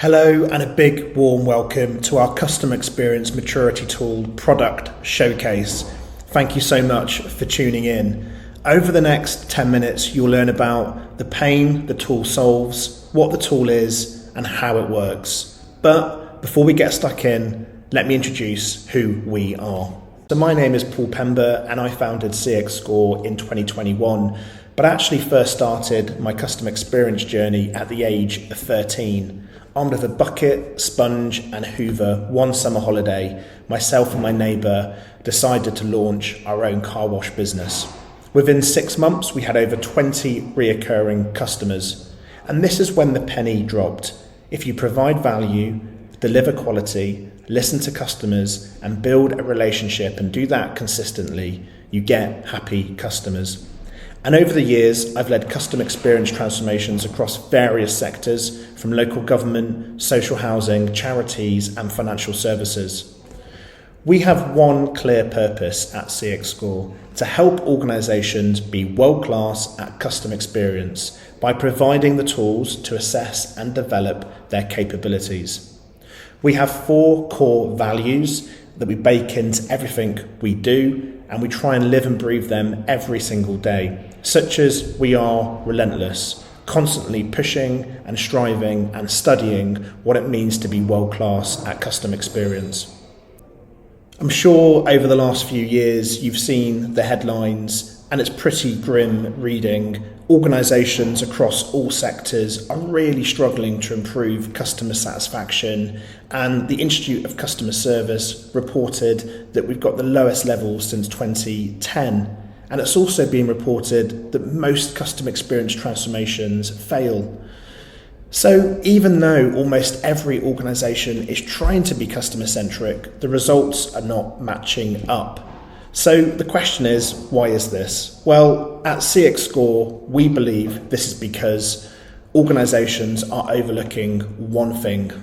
Hello and a big warm welcome to our Customer Experience Maturity Tool product showcase. Thank you so much for tuning in. Over the next 10 minutes, you'll learn about the pain the tool solves, what the tool is, and how it works. But before we get stuck in, let me introduce who we are. So my name is Paul Pember and I founded CX Score in 2021, but I actually first started my customer experience journey at the age of 13. Armed with a bucket, sponge and hoover, one summer holiday, myself and my neighbour decided to launch our own car wash business. Within 6 months, we had over 20 reoccurring customers. And this is when the penny dropped. If you provide value, deliver quality, listen to customers and build a relationship and do that consistently, you get happy customers. And over the years, I've led customer experience transformations across various sectors, from local government, social housing, charities, and financial services. We have one clear purpose at CX Score: to help organisations be world-class at customer experience by providing the tools to assess and develop their capabilities. We have 4 core values that we bake into everything we do, and we try and live and breathe them every single day, such as we are relentless, constantly pushing and striving and studying what it means to be world-class at customer experience. I'm sure over the last few years you've seen the headlines, and it's pretty grim reading. Organisations across all sectors are really struggling to improve customer satisfaction, and the Institute of Customer Service reported that we've got the lowest levels since 2010. And it's also been reported that most customer experience transformations fail. So even though almost every organisation is trying to be customer-centric, the results are not matching up. So the question is, why is this? Well, at CX Score, we believe this is because organisations are overlooking one thing.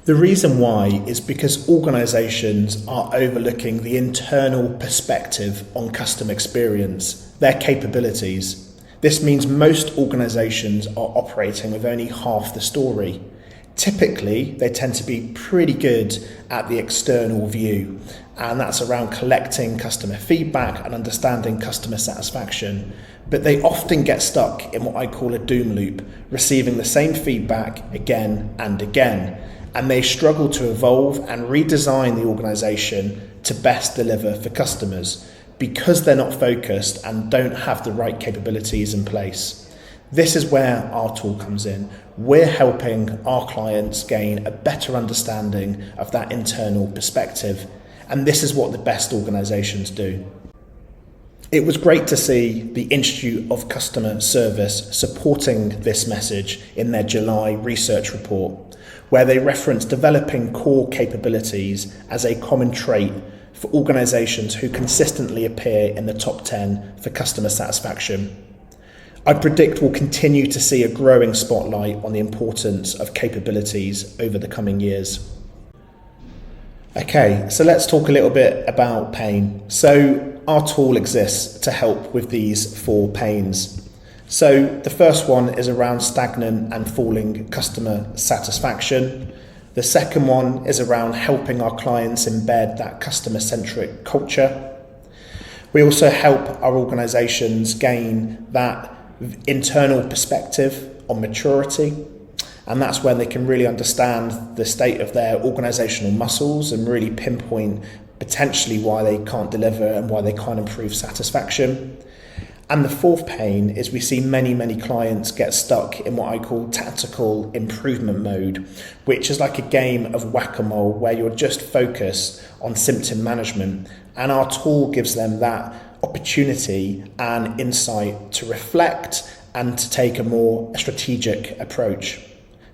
The reason why is because organisations are overlooking the internal perspective on customer experience, their capabilities. This means most organisations are operating with only half the story. Typically, they tend to be pretty good at the external view, and that's around collecting customer feedback and understanding customer satisfaction. But they often get stuck in what I call a doom loop, receiving the same feedback again and again. And they struggle to evolve and redesign the organisation to best deliver for customers because they're not focused and don't have the right capabilities in place. This is where our tool comes in. We're helping our clients gain a better understanding of that internal perspective, and this is what the best organisations do. It was great to see the Institute of Customer Service supporting this message in their July research report, where they reference developing core capabilities as a common trait for organisations who consistently appear in the top 10 for customer satisfaction. I predict we'll continue to see a growing spotlight on the importance of capabilities over the coming years. Okay, so let's talk a little bit about pain. So our tool exists to help with these 4 pains. So the first one is around stagnant and falling customer satisfaction. The second one is around helping our clients embed that customer-centric culture. We also help our organisations gain that internal perspective on maturity, and that's when they can really understand the state of their organisational muscles and really pinpoint potentially why they can't deliver and why they can't improve satisfaction. And the fourth pain is we see many clients get stuck in what I call tactical improvement mode, which is like a game of whack-a-mole where you're just focused on symptom management. And our tool gives them that opportunity and insight to reflect and to take a more strategic approach.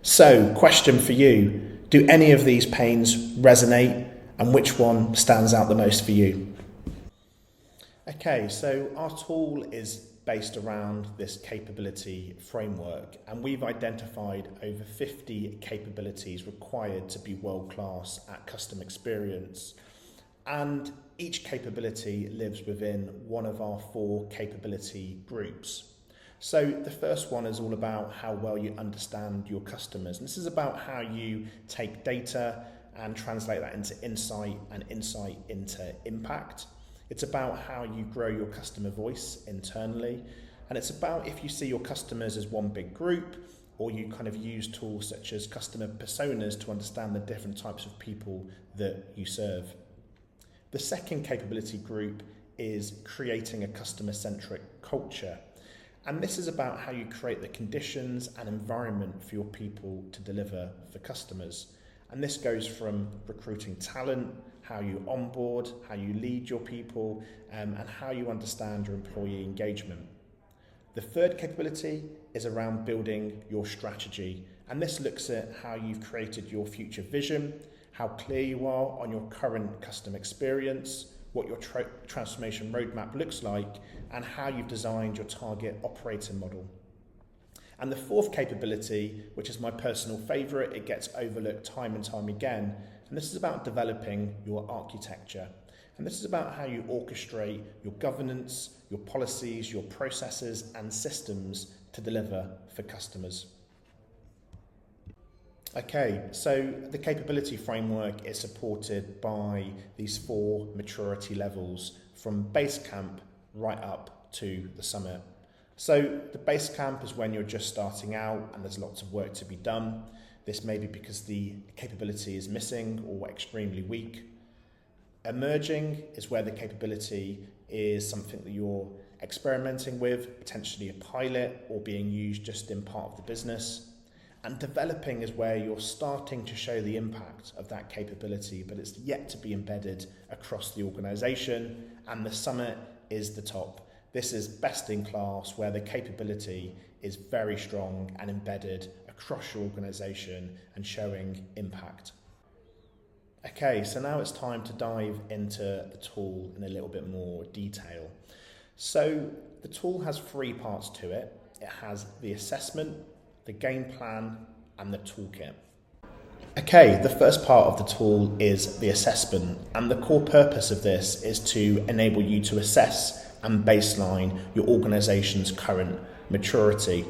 So, question for you, do any of these pains resonate, and which one stands out the most for you? Okay, so our tool is based around this capability framework, and we've identified over 50 capabilities required to be world-class at customer experience. And each capability lives within one of our 4 capability groups. So the first one is all about how well you understand your customers. And this is about how you take data and translate that into insight and insight into impact. It's about how you grow your customer voice internally. And it's about if you see your customers as one big group, or you kind of use tools such as customer personas to understand the different types of people that you serve. The second capability group is creating a customer-centric culture. And this is about how you create the conditions and environment for your people to deliver for customers. And this goes from recruiting talent, how you onboard, how you lead your people, and how you understand your employee engagement. The third capability is around building your strategy. And this looks at how you've created your future vision, how clear you are on your current customer experience, what your transformation roadmap looks like, and how you've designed your target operating model. And the fourth capability, which is my personal favorite, it gets overlooked time and time again, and this is about developing your architecture. And this is about how you orchestrate your governance, your policies, your processes and systems to deliver for customers. Okay, so the capability framework is supported by these 4 maturity levels from base camp right up to the summit. So the base camp is when you're just starting out and there's lots of work to be done. This may be because the capability is missing or extremely weak. Emerging is where the capability is something that you're experimenting with, potentially a pilot or being used just in part of the business. And developing is where you're starting to show the impact of that capability, but it's yet to be embedded across the organisation, and the summit is the top. This is best in class, where the capability is very strong and embedded across your organisation and showing impact. Okay, so now it's time to dive into the tool in a little bit more detail. So the tool has 3 parts to it. It has the assessment, the game plan, and the toolkit. Okay, the first part of the tool is the assessment, and the core purpose of this is to enable you to assess and baseline your organisation's current maturity.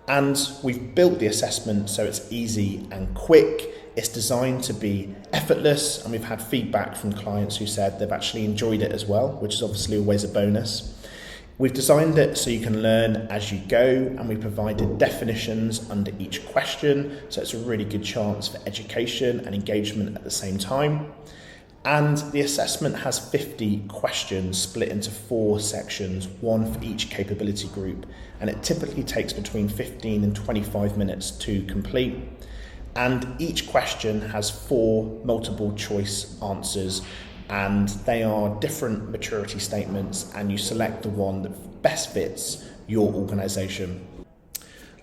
And we've built the assessment so it's easy and quick. It's designed to be effortless, and we've had feedback from clients who said they've actually enjoyed it as well, which is obviously always a bonus. We've designed it so you can learn as you go, and we provided definitions under each question, so it's a really good chance for education and engagement at the same time. And the assessment has 50 questions split into 4 sections, 1 for each capability group, and it typically takes between 15 and 25 minutes to complete. And each question has 4 multiple choice answers, and they are different maturity statements, and you select the one that best fits your organisation.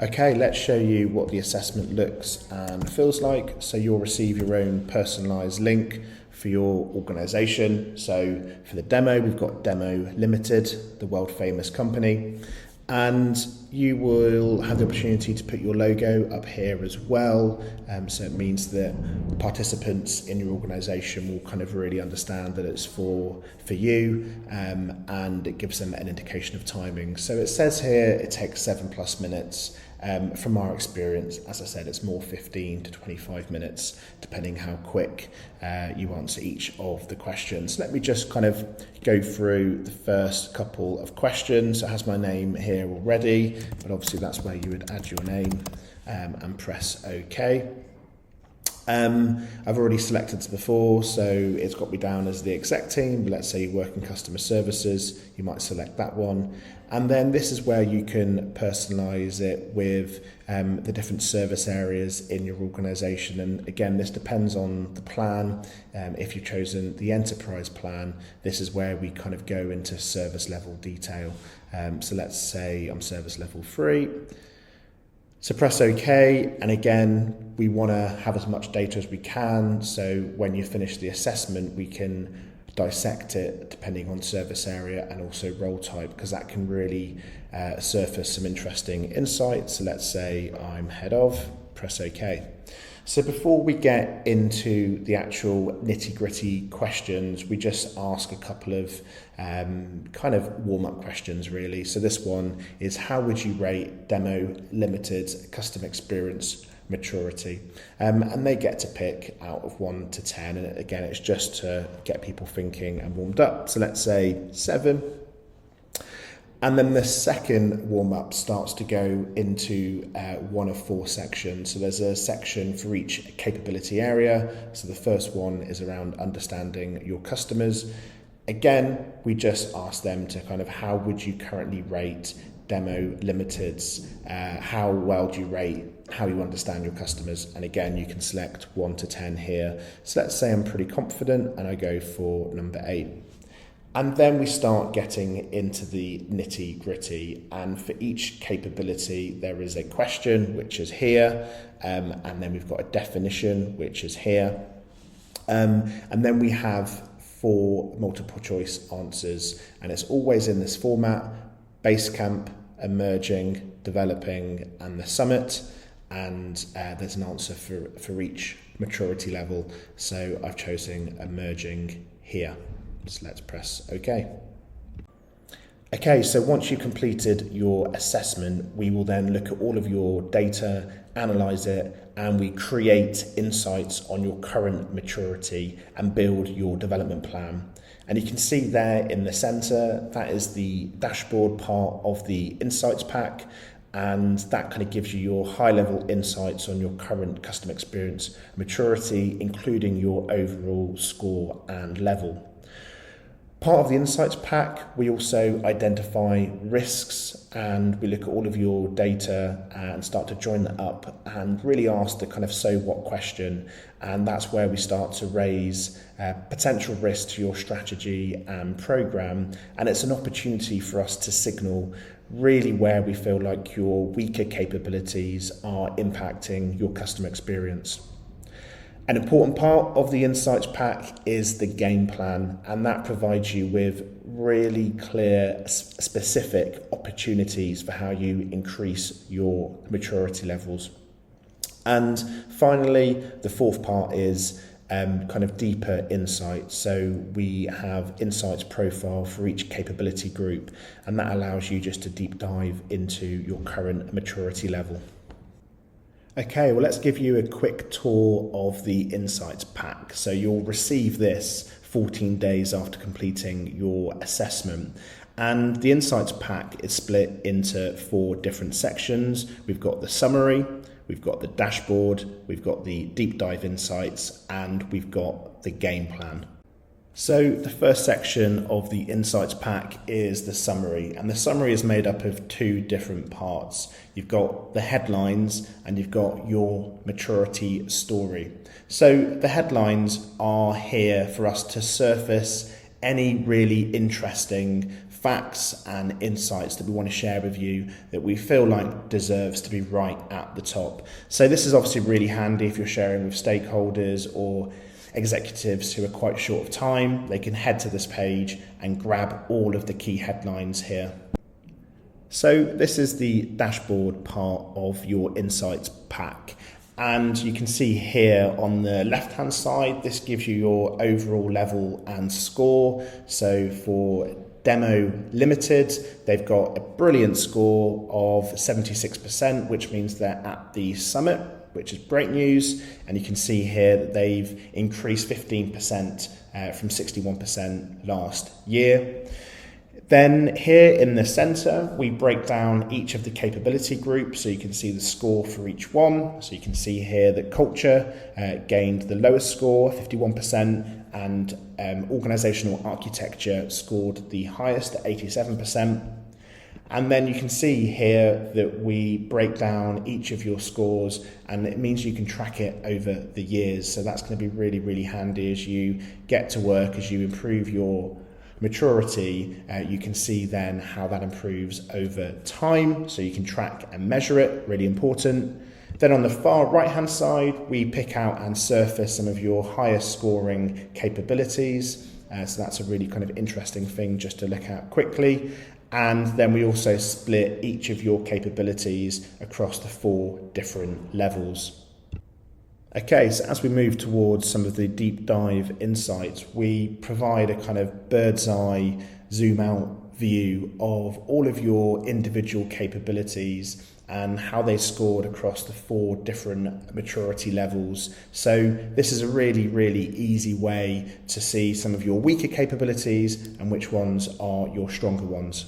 Okay, let's show you what the assessment looks and feels like. So you'll receive your own personalised link for your organisation. So for the demo, we've got Demo Limited, the world famous company. And you will have the opportunity to put your logo up here as well. So it means that participants in your organisation will kind of really understand that it's for you, and it gives them an indication of timing. So it says here it takes 7+ minutes. From our experience, as I said, it's more 15 to 25 minutes, depending how quick you answer each of the questions. Let me just kind of go through the first couple of questions. It has my name here already, but obviously that's where you would add your name and press OK. I've already selected this before, so it's got me down as the exec team. But let's say you work in customer services, you might select that one. And then this is where you can personalize it with the different service areas in your organization. And again, this depends on the plan. If you've chosen the enterprise plan, this is where we kind of go into service level detail. So let's say I'm service level 3. So press OK, and again, we want to have as much data as we can, so when you finish the assessment, we can dissect it depending on service area and also role type, because that can really surface some interesting insights. So let's say I'm head of, press OK. So before we get into the actual nitty-gritty questions, we just ask a couple of kind of warm-up questions really. So this one is, how would you rate Demo Limited customer experience maturity? And they get to pick out of 1 to 10, and again it's just to get people thinking and warmed up. So let's say 7. And then the second warm-up starts to go into one of 4 sections. So there's a section for each capability area. So the first one is around understanding your customers. Again, we just ask them to kind of, how would you currently rate Demo Limited's, how well do you rate how you understand your customers? And again, you can select 1 to 10 here. So let's say I'm pretty confident and I go for number 8. And then we start getting into the nitty gritty, and for each capability there is a question, which is here, and then we've got a definition, which is here, and then we have 4 multiple choice answers, and it's always in this format: Basecamp, Emerging, Developing, and the Summit. And there's an answer for each maturity level, so I've chosen Emerging here. So let's press OK. Okay, so once you've completed your assessment, we will then look at all of your data, analyze it, and we create insights on your current maturity and build your development plan. And you can see there in the center, that is the dashboard part of the insights pack. And that kind of gives you your high-level insights on your current customer experience maturity, including your overall score and level. Part of the insights pack, we also identify risks, and we look at all of your data and start to join that up and really ask the kind of so what question. And that's where we start to raise potential risks to your strategy and program. And it's an opportunity for us to signal really where we feel like your weaker capabilities are impacting your customer experience. An important part of the Insights Pack is the game plan, and that provides you with really clear, specific opportunities for how you increase your maturity levels. And finally, the fourth part is kind of deeper insights. So we have insights profile for each capability group, and that allows you just to deep dive into your current maturity level. Okay, well, let's give you a quick tour of the Insights Pack. So you'll receive this 14 days after completing your assessment. And the Insights Pack is split into 4 different sections. We've got the summary, we've got the dashboard, we've got the deep dive insights, and we've got the game plan. So the first section of the Insights Pack is the summary, and the summary is made up of 2 different parts. You've got the headlines and you've got your maturity story. So the headlines are here for us to surface any really interesting facts and insights that we want to share with you that we feel like deserves to be right at the top. So this is obviously really handy if you're sharing with stakeholders or executives who are quite short of time. They can head to this page and grab all of the key headlines here. So this is the dashboard part of your Insights Pack. And you can see here on the left-hand side, this gives you your overall level and score. So for Demo Limited, they've got a brilliant score of 76%, which means they're at the summit, which is great news. And you can see here that they've increased 15% from 61% last year. Then here in the center, we break down each of the capability groups, so you can see the score for each one. So you can see here that culture gained the lowest score, 51%, and organizational architecture scored the highest at 87%. And then you can see here that we break down each of your scores, and it means you can track it over the years. So that's going to be really, really handy as you get to work, as you improve your maturity. You can see then how that improves over time, so you can track and measure it, really important. Then on the far right hand side, we pick out and surface some of your highest scoring capabilities. So that's a really kind of interesting thing just to look at quickly. And then we also split each of your capabilities across the 4 different levels. Okay, so as we move towards some of the deep dive insights, we provide a kind of bird's eye zoom out view of all of your individual capabilities and how they scored across the 4 different maturity levels. So this is a really, really easy way to see some of your weaker capabilities and which ones are your stronger ones.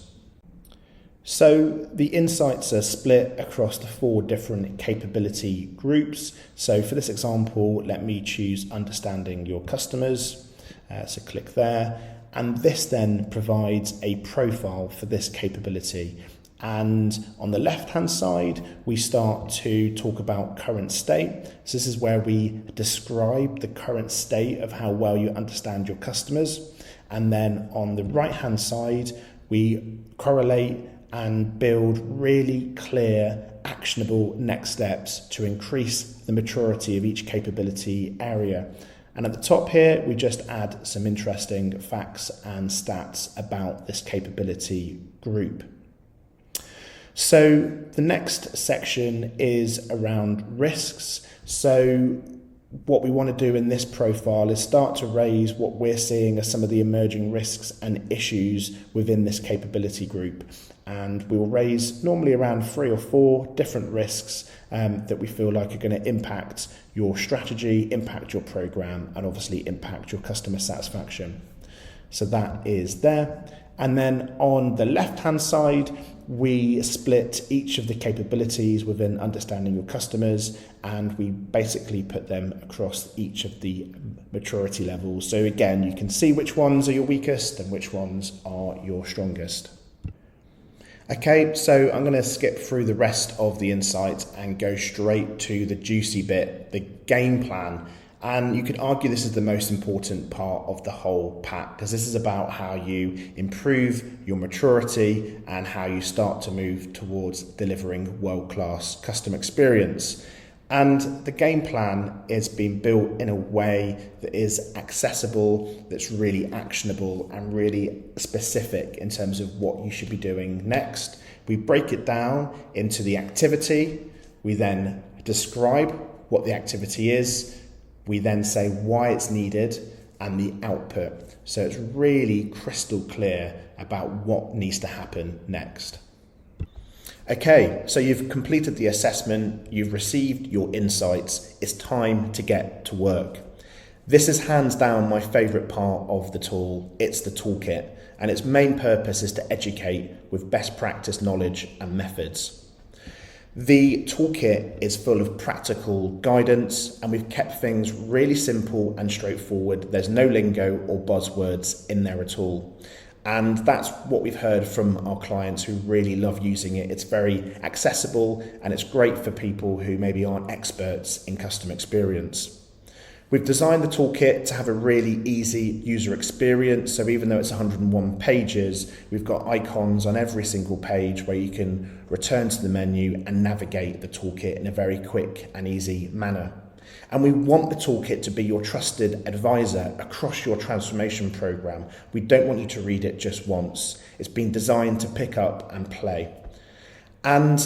So the insights are split across the 4 different capability groups. So for this example, let me choose understanding your customers. So click there. And this then provides a profile for this capability. And on the left-hand side, we start to talk about current state. So this is where we describe the current state of how well you understand your customers. And then on the right-hand side, we correlate and build really clear, actionable next steps to increase the maturity of each capability area. And at the top here, we just add some interesting facts and stats about this capability group. So the next section is around risks. So what we want to do in this profile is start to raise what we're seeing as some of the emerging risks and issues within this capability group. And we will raise normally around 3 or 4 different risks that we feel like are going to impact your strategy, impact your program, and obviously impact your customer satisfaction. So that is there. And then on the left-hand side, we split each of the capabilities within understanding your customers, and we basically put them across each of the maturity levels. So again, you can see which ones are your weakest and which ones are your strongest. Okay, so I'm going to skip through the rest of the insights and go straight to the juicy bit, the game plan. And you could argue this is the most important part of the whole pack, because this is about how you improve your maturity and how you start to move towards delivering world-class customer experience. And the game plan is being built in a way that is accessible, that's really actionable and really specific in terms of what you should be doing next. We break it down into the activity. We then describe what the activity is. We then say why it's needed and the output. So it's really crystal clear about what needs to happen next. Okay, so you've completed the assessment, you've received your insights, it's time to get to work. This is hands down my favourite part of the tool. It's the toolkit, and its main purpose is to educate with best practice knowledge and methods. The toolkit is full of practical guidance, and we've kept things really simple and straightforward. There's no lingo or buzzwords in there at all. And that's what we've heard from our clients who really love using it. It's very accessible and it's great for people who maybe aren't experts in customer experience. We've designed the toolkit to have a really easy user experience. So even though it's 101 pages, we've got icons on every single page where you can return to the menu and navigate the toolkit in a very quick and easy manner. And we want the toolkit to be your trusted advisor across your transformation program. We don't want you to read it just once. It's been designed to pick up and play. And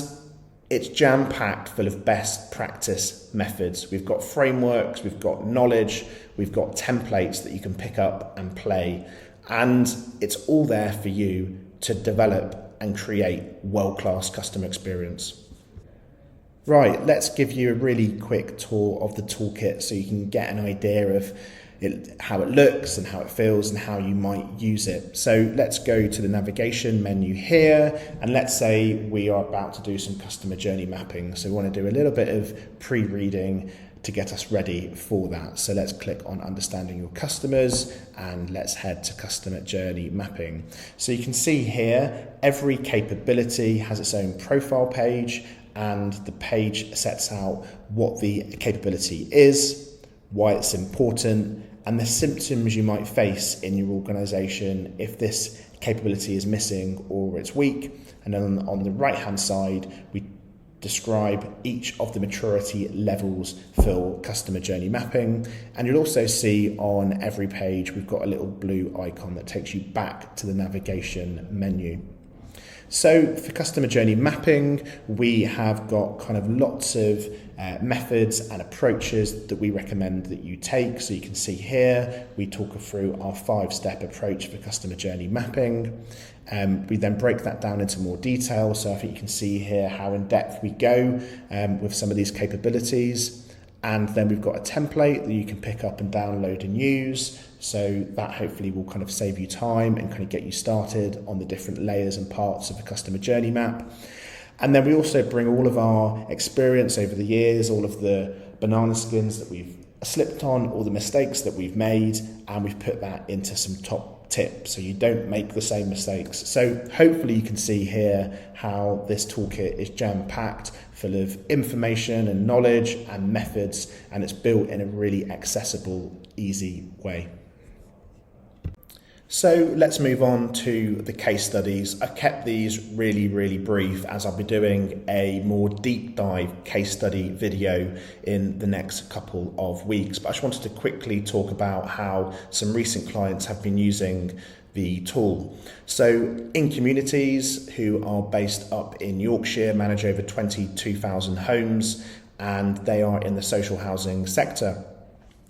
it's jam-packed full of best practice methods. We've got frameworks, we've got knowledge, we've got templates that you can pick up and play. And it's all there for you to develop and create world-class customer experience. Right, let's give you a really quick tour of the toolkit so you can get an idea of how it looks and how it feels and how you might use it. So let's go to the navigation menu here, and let's say we are about to do some customer journey mapping. So we want to do a little bit of pre-reading to get us ready for that. So let's click on understanding your customers and let's head to customer journey mapping. So you can see here, every capability has its own profile page, and the page sets out what the capability is, why it's important, and the symptoms you might face in your organisation if this capability is missing or it's weak. And then on the right hand side, we describe each of the maturity levels for customer journey mapping. And you'll also see on every page, we've got a little blue icon that takes you back to the navigation menu. So for customer journey mapping, we have got kind of lots of methods and approaches that we recommend that you take. So you can see here, we talk through our 5-step approach for customer journey mapping. We then break that down into more detail. So I think you can see here how in depth we go with some of these capabilities. And then we've got a template that you can pick up and download and use. So that hopefully will kind of save you time and kind of get you started on the different layers and parts of the customer journey map. And then we also bring all of our experience over the years, all of the banana skins that we've slipped on, all the mistakes that we've made, and we've put that into some top tips so you don't make the same mistakes. So hopefully you can see here how this toolkit is jam-packed, full of information and knowledge and methods, and it's built in a really accessible, easy way. So let's move on to the case studies. I've kept these really brief as I'll be doing a more deep dive case study video in the next couple of weeks. But I just wanted to quickly talk about how some recent clients have been using the tool. So In Communities, who are based up in Yorkshire, manage over 22,000 homes, and they are in the social housing sector.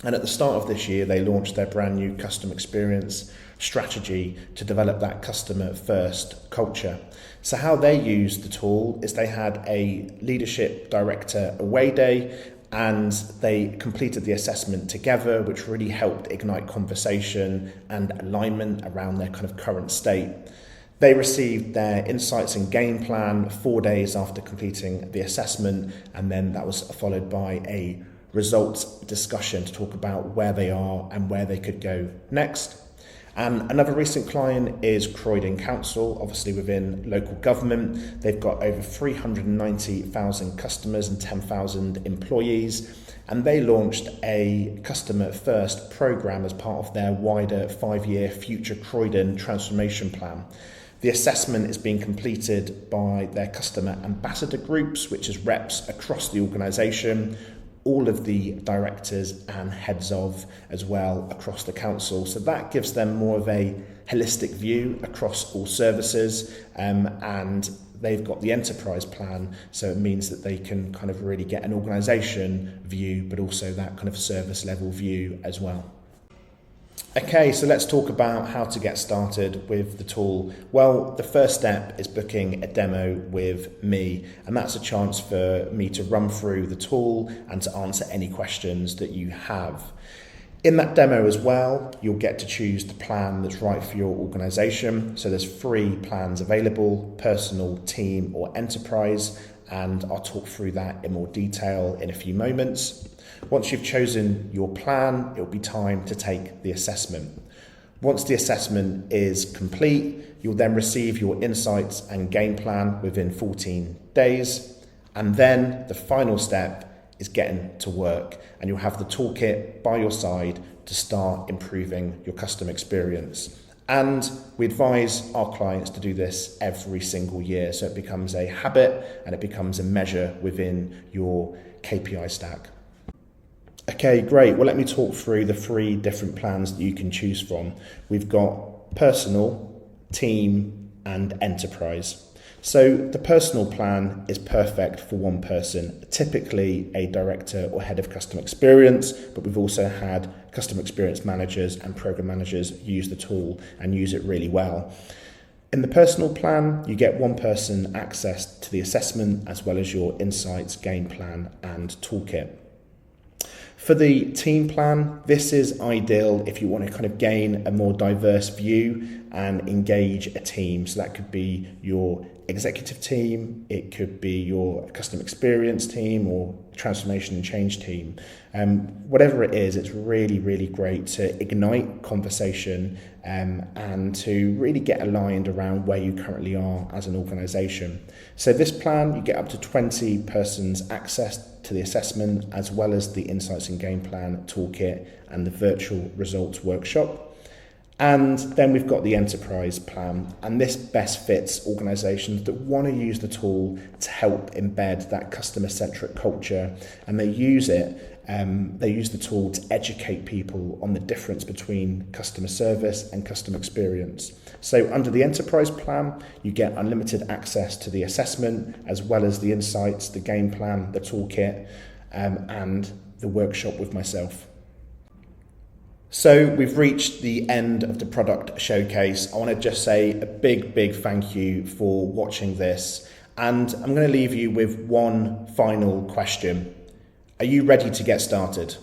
And at the start of this year, they launched their brand new customer experience strategy to develop that customer first culture. So how they used the tool is they had a leadership director away day, and they completed the assessment together, which really helped ignite conversation and alignment around their kind of current state. They received their insights and game plan 4 days after completing the assessment, and then that was followed by a results discussion to talk about where they are and where they could go next. And another recent client is Croydon Council, obviously within local government. They've got over 390,000 customers and 10,000 employees, and they launched a customer first program as part of their wider 5-year Future Croydon transformation plan. The assessment is being completed by their customer ambassador groups, which is reps across the organisation, all of the directors and heads of as well across the council. So that gives them more of a holistic view across all services, and they've got the enterprise plan. So it means that they can kind of really get an organisation view, but also that kind of service level view as well. Okay, so let's talk about how to get started with the tool. Well, the first step is booking a demo with me, and that's a chance for me to run through the tool and to answer any questions that you have. In that demo as well, you'll get to choose the plan that's right for your organisation. So there's 3 plans available: personal, team or enterprise, and I'll talk through that in more detail in a few moments. Once you've chosen your plan, it'll be time to take the assessment. Once the assessment is complete, you'll then receive your insights and game plan within 14 days. And then the final step is getting to work, and you'll have the toolkit by your side to start improving your customer experience. And we advise our clients to do this every single year, so it becomes a habit and it becomes a measure within your KPI stack. Okay, great. Well, let me talk through the 3 different plans that you can choose from. We've got personal, team, and enterprise. So the personal plan is perfect for one person, typically a director or head of customer experience, but we've also had customer experience managers and program managers use the tool and use it really well. In the personal plan, you get one person access to the assessment as well as your insights, game plan, and toolkit. For the team plan, this is ideal if you want to kind of gain a more diverse view and engage a team. So that could be your executive team, it could be your customer experience team or transformation and change team. Whatever it is, it's really great to ignite conversation and to really get aligned around where you currently are as an organisation. So this plan, you get up to 20 persons access to the assessment, as well as the insights and game plan toolkit and the virtual results workshop. And then we've got the enterprise plan, and this best fits organisations that want to use the tool to help embed that customer-centric culture, and they use it. They use the tool to educate people on the difference between customer service and customer experience. So under the enterprise plan, you get unlimited access to the assessment, as well as the insights, the game plan, the toolkit. and the workshop with myself. So we've reached the end of the product showcase. I want to just say a big thank you for watching this, and I'm going to leave you with one final question. Are you ready to get started?